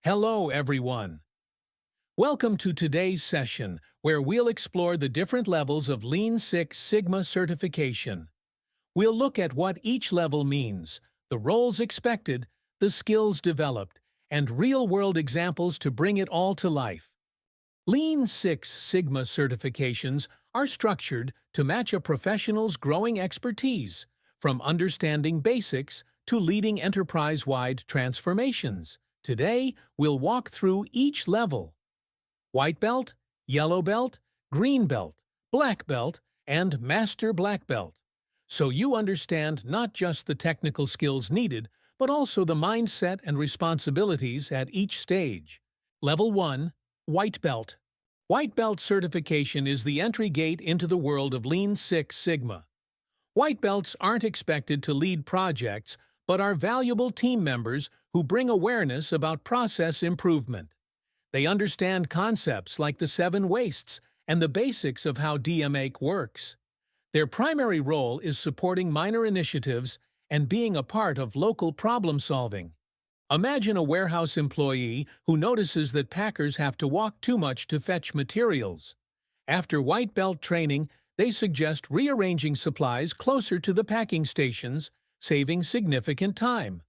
Hello, everyone. Welcome to today's session, where we'll explore the different levels of Lean Six Sigma certification. We'll look at what each level means, the roles expected, the skills developed, and real-world examples to bring it all to life. Lean Six Sigma certifications are structured to match a professional's growing expertise, from understanding basics to leading enterprise-wide transformations. Today, we'll walk through each level: white belt, yellow belt, green belt, black belt, and master black belt, so you understand not just the technical skills needed, but also the mindset and responsibilities at each stage. Level 1. White belt. White belt certification is the entry gate into the world of Lean Six Sigma. White belts aren't expected to lead projects, but are valuable team members who bring awareness about process improvement. They understand concepts like the 7 wastes and the basics of how DMA works. Their primary role is supporting minor initiatives and being a part of local problem-solving. Imagine a warehouse employee who notices that packers have to walk too much to fetch materials. After white belt training, they suggest rearranging supplies closer to the packing stations, saving significant time.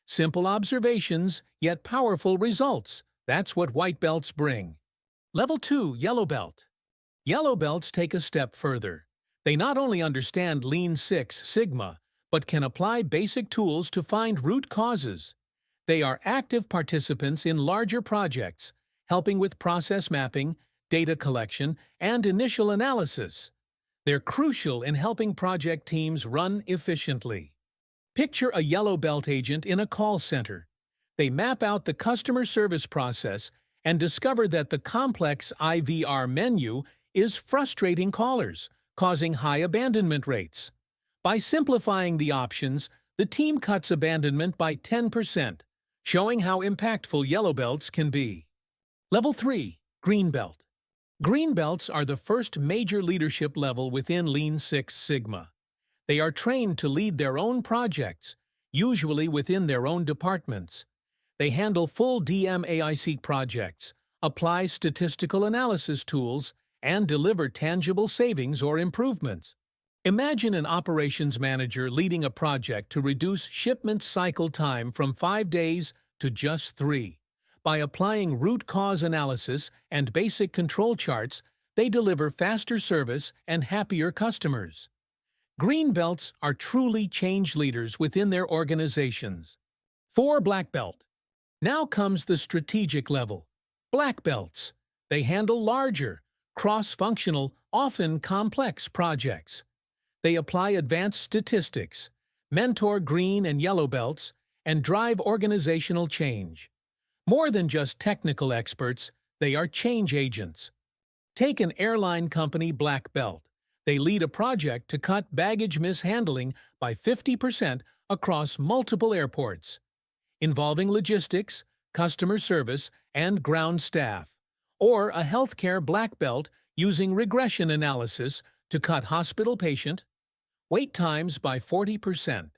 Simple observations, yet powerful results. That's what white belts bring. Level 2. Yellow belt. Yellow belts take a step further. They not only understand Lean Six Sigma, but can apply basic tools to find root causes. They are active participants in larger projects, helping with process mapping, data collection, and initial analysis. They're crucial in helping project teams run efficiently. Picture a yellow belt agent in a call center. They map out the customer service process and discover that the complex IVR menu is frustrating callers, causing high abandonment rates. By simplifying the options, the team cuts abandonment by 10%, showing how impactful yellow belts can be. Level 3. Green belt. Green belts are the first major leadership level within Lean Six Sigma. They are trained to lead their own projects, usually within their own departments. They handle full DMAIC projects, apply statistical analysis tools, and deliver tangible savings or improvements. Imagine an operations manager leading a project to reduce shipment cycle time from 5 days to just 3. By applying root cause analysis and basic control charts, they deliver faster service and happier customers. Green belts are truly change leaders within their organizations. 4. Black belt. Now comes the strategic level. Black belts. They handle larger, cross-functional, often complex projects. They apply advanced statistics, mentor green and yellow belts, and drive organizational change. More than just technical experts, they are change agents. Take an airline company black belt. They lead a project to cut baggage mishandling by 50% across multiple airports, involving logistics, customer service, and ground staff. Or a healthcare black belt using regression analysis to cut hospital patient wait times by 40%.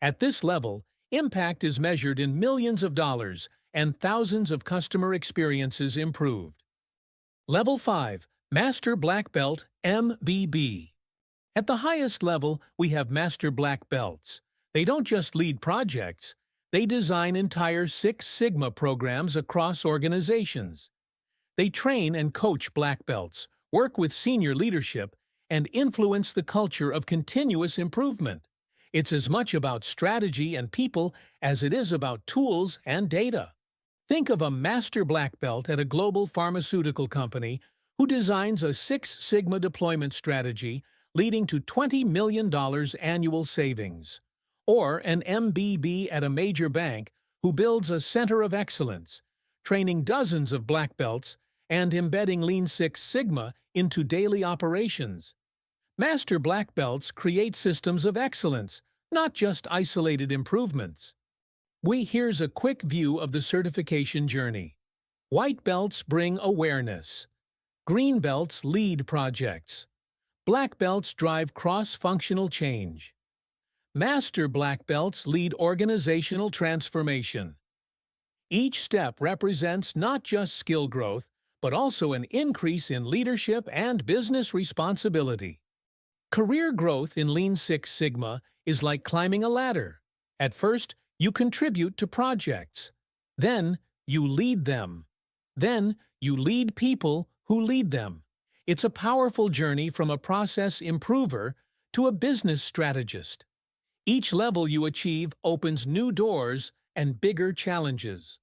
At this level, impact is measured in millions of dollars and thousands of customer experiences improved. Level 5. Master Black Belt, MBB. At the highest level, we have Master Black Belts. They don't just lead projects, they design entire Six Sigma programs across organizations. They train and coach Black Belts, work with senior leadership, and influence the culture of continuous improvement. It's as much about strategy and people as it is about tools and data. Think of a master black belt at a global pharmaceutical company who designs a Six Sigma deployment strategy leading to $20 million annual savings. Or an MBB at a major bank who builds a center of excellence, training dozens of black belts and embedding Lean Six Sigma into daily operations. Master black belts create systems of excellence, not just isolated improvements. Here's a quick view of the certification journey. White belts bring awareness. Green belts lead projects. Black belts drive cross-functional change. Master black belts lead organizational transformation. Each step represents not just skill growth, but also an increase in leadership and business responsibility. Career growth in Lean Six Sigma is like climbing a ladder. At first, you contribute to projects. Then, you lead them. Then, you lead people who lead them. It's a powerful journey from a process improver to a business strategist. Each level you achieve opens new doors and bigger challenges.